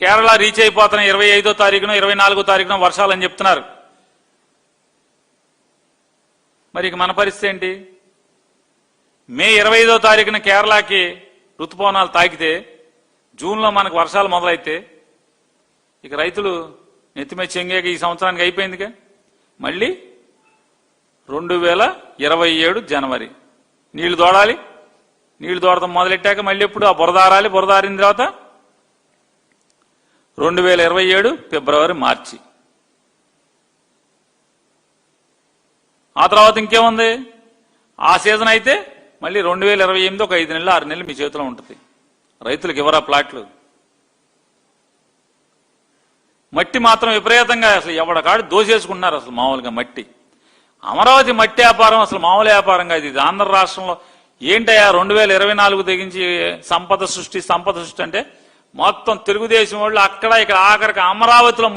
Kerala reach అయిపోతున్న 25వ తారీఖున 24వ తారీఖున వర్షాలని చెప్తున్నారు. మరి ఇక మన పరిస్థితి ఏంటి? మే 25వ తారీఖున కేరళకి ఋతుపవనాలు తాకితే జూన్లో మనకు వర్షాలు మొదలైతే ఇక రైతులు నెత్తిమే చెంగాక ఈ సంవత్సరానికి అయిపోయిందిగా. మళ్ళీ 2027 జనవరి నీళ్లు దోడాలి. నీళ్లు దోడటం మొదలెట్టాక మళ్ళీ ఎప్పుడు ఆ బురదారాలి. బురదారిన తర్వాత 2027 ఫిబ్రవరి మార్చి. ఆ తర్వాత ఇంకేముంది? ఆ సీజన్ అయితే మళ్ళీ 2028 ఒక 5 నెలలు 6 నెలలు మీ చేతిలో ఉంటుంది. రైతులకు ఇవ్వరా ప్లాట్లు? మట్టి మాత్రం విపరీతంగా అసలు ఎవడకాడు దోసేసుకుంటున్నారు. అసలు మామూలుగా మట్టి, అమరావతి మట్టి వ్యాపారం అసలు మామూలు వ్యాపారంగా ఇది ఆంధ్ర రాష్ట్రంలో ఏంటయ్యా 2024 తెగించి సంపద సృష్టి అంటే మొత్తం తెలుగుదేశం వాళ్ళు అక్కడ ఇక్కడ ఆఖరికి అమరావతిలో